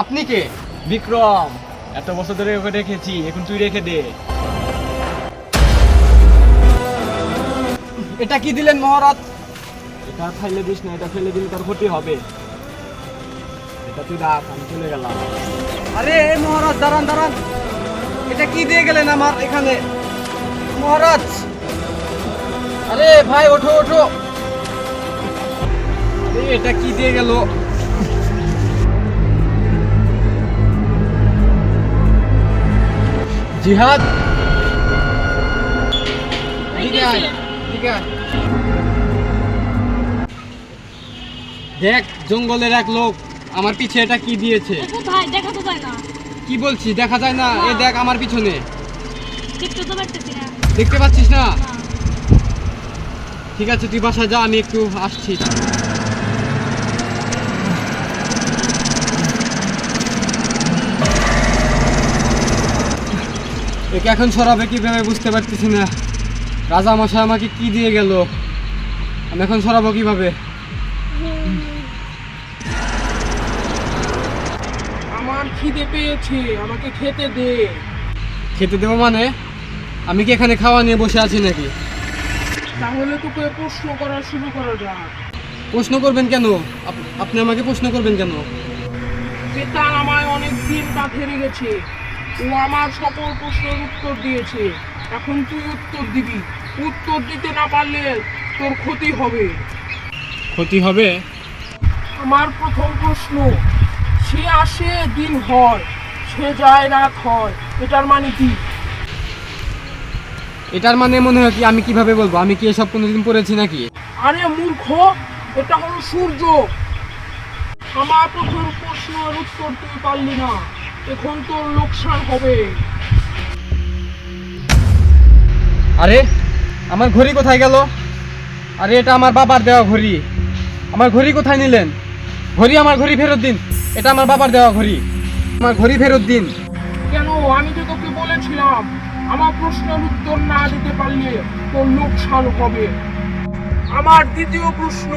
আপনি কে? বিক্রম, এত বছর ধরে ওকে রেখেছি, এখন তুই রেখে দে। এটা কি দিলেন মহারাজ? এটা ফেলে দিস না, এটা ফেলে দিলে তোর ক্ষতি হবে। এটা তুই রাখ, আমি চলে গেলাম। আরে মহারাজ দাঁড়ান দাঁড়ান, এটা কি দিয়ে গেলেন আমার এখানে মহারাজ? আরে ভাই ওঠো ওঠো। আরে এটা কি দিয়ে গেল? জিহাদ, দেখ জঙ্গলের এক লোক আমার পিছে এটা কি দিয়েছে। ভাই দেখা তো যায় না। কি বলছিস দেখা যায় না? এ দেখ আমার পিছনে। দেখতে তো পারতেছি না। দেখতে পাচ্ছিস না? ঠিক আছে তুই বাসায় যা, আমি একটু আসছি। একে এখন সরাবে কিভাবে বুঝতে পারতেছি না। রাজা মশাই আমাকে কি দিয়ে গেল, আমি এখন সরাবো কিভাবে? আমার খিদে পেয়েছে, আমাকে খেতে দে। খেতে দেবো মানে? আমি কি এখানে খাওয়া নিয়ে বসে আছি নাকি? তাহলে তোকে প্রশ্ন করা শুরু করা যাক। প্রশ্ন করবেন কেন? আপনি আমাকে প্রশ্ন করবেন কেন? বেতাল আমায় অনেক দিন কাঁধে রেখেছে, ও আমার সকল প্রশ্নের উত্তর দিয়েছে। এখন তুই উত্তর দিবি। উত্তর দিতে না পারলে তোর ক্ষতি হবে। ক্ষতি হবে? আমার প্রথম প্রশ্ন, সে আসে দিন হয়, সে যায় রাত হয়, এটার মানে কি? এটার মানে মনে হয় কি, আমি কিভাবে বলবো? আমি কি এসব কোনোদিন পড়েছি নাকি? আরে মূর্খ, এটা হলো সূর্য। আমার প্রথম প্রশ্নের উত্তর তুই পারলি না, এখন তোর লোকসান হবে। আরে আমার ঘড়ি কোথায় গেল? আরে এটা আমার বাবার দেওয়া ঘড়ি। আমার ঘড়ি কোথায় নিলেন? ঘড়ি, আমার ঘড়ি ফেরত দিন। এটা আমার বাবার দেওয়া ঘড়ি, আমার ঘড়ি ফেরত দিন। কেন? আমি তো তোকে বলেছিলাম আমার প্রশ্নের উত্তর না দিতে পারলে তোর লোকসান হবে। আমার দ্বিতীয় প্রশ্ন,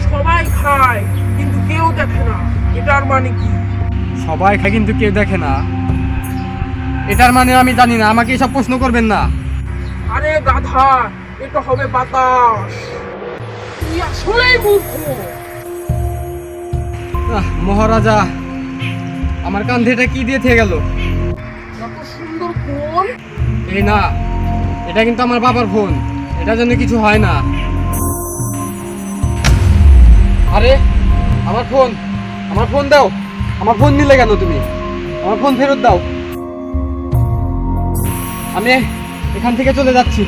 সবাই খায় কিন্তু কেউ দেখে না, এটার মানে কি? সবাই খায় কিন্তু কেউ দেখে না, এটার মানে আমি জানি না, আমাকে এসব প্রশ্ন করবেন না। আরে গাধা, এটা হবে বাতাস। তুই আসলেই মূর্খ। মহারাজা, আমার কাঁধে এটা কি দিয়ে থেকে গেল? এত সুন্দর ফোন। এই না, এটা কিন্তু আমার বাবার ফোন, এটা জন্য কিছু হয় না। আরে আমার ফোন, আমার ফোন দাও। আমার ফোন নিলে কেন তুমি? আমার ফোন ফেরত দাও। আমি এখান থেকে চলে যাচ্ছি।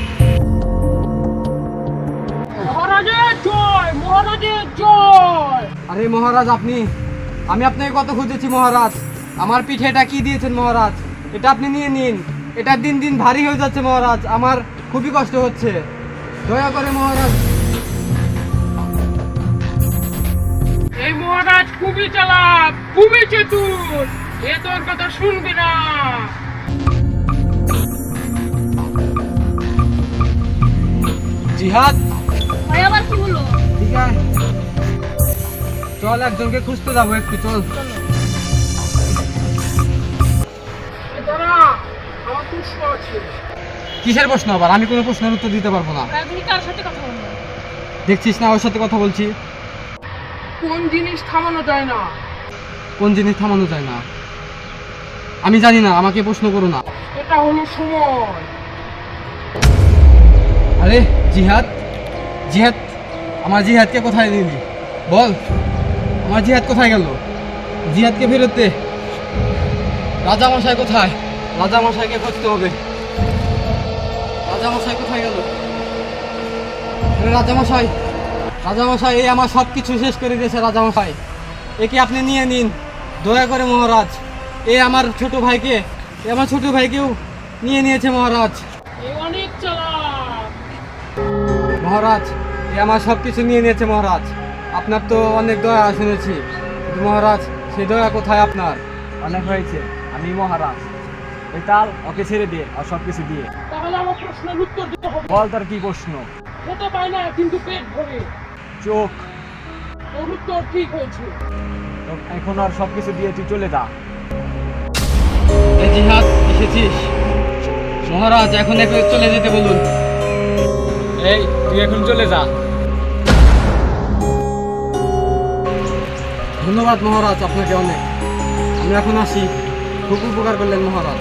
মহারাজের জয়, মহারাজের জয়। আরে মহারাজ, আমি আপনাকে কত খুঁজেছি মহারাজ। আমার পিঠে এটা কি দিয়েছেন মহারাজ? এটা আপনি নিয়ে নিন। এটা দিন দিন ভারী হয়ে যাচ্ছে মহারাজ, আমার খুবই কষ্ট হচ্ছে, দয়া করে মহারাজ। এই মহারাজ খুবই চালাক, খুবই চতুর, এ তোর কথা শুনবি না। জিহাদ, ভাই আবার কি হলো? ঠিক আছে চল, একজনকে খুঁজতে যাবো একটু, চল। দাঁড়া, আমার প্রশ্ন আছে। কিসের প্রশ্ন আবার? আমি কোনো প্রশ্নের উত্তর দিতে পারবো না। তুমি কার সাথে কথা বলো? দেখছিস না ওর সাথে কথা বলছি? কোন জিনিস থামানো যায় না? কোন জিনিস থামানো যায় না? আমি জানি না, আমাকে প্রশ্ন করো না। এটা হলো সময়। আরে জিহাদ, জিহাদ, আমার জিহাদকে কোথায় দিলি? বল, আমার জিহাদ কোথায় গেল? জিহাদকে ফেরত দে। রাজামশাই কোথায়? রাজামশাইকে খুঁজতে হবে। রাজামশাই কোথায় গেল? আরে রাজামশাই, রাজামশাই, এই আমার সব কিছু শেষ করে দিয়েছে রাজামশাই। একে আপনি নিয়ে নিন দয়া করে মহারাজ। আমার ছোট ভাইকেও নিয়ে নিয়েছে মহারাজ। এ অনেক চালাক। মহারাজ, আমার সব কিছু নিয়ে নিয়েছে মহারাজ। আপনার তো অনেক দয়া শুনেছি, কিন্তু মহারাজ সেই দয়া কোথায় আপনার? অনেক হয়েছে, আমি মহারাজ। বেতাল, ওকে ছেড়ে দিয়ে আর সব কিছু দিয়ে। তাহলে আমার প্রশ্নের উত্তর দিতে হবে। বল তার কি প্রশ্ন? খেতে পাই না কিন্তু পেট ভরে। চোখ। তোর উত্তর ঠিক হয়েছে। তো এখন আর সব কিছু দিয়ে তুই চলে যা। এই জিহাদ, এসেছিস? মহারাজ এখন একটু চলে যেতে বলুন। এই তুই এখন চলে যা। ধন্যবাদ মহারাজ, আপনাকে অনেক। আমি এখন আসি। খুব উপকার করলেন মহারাজ।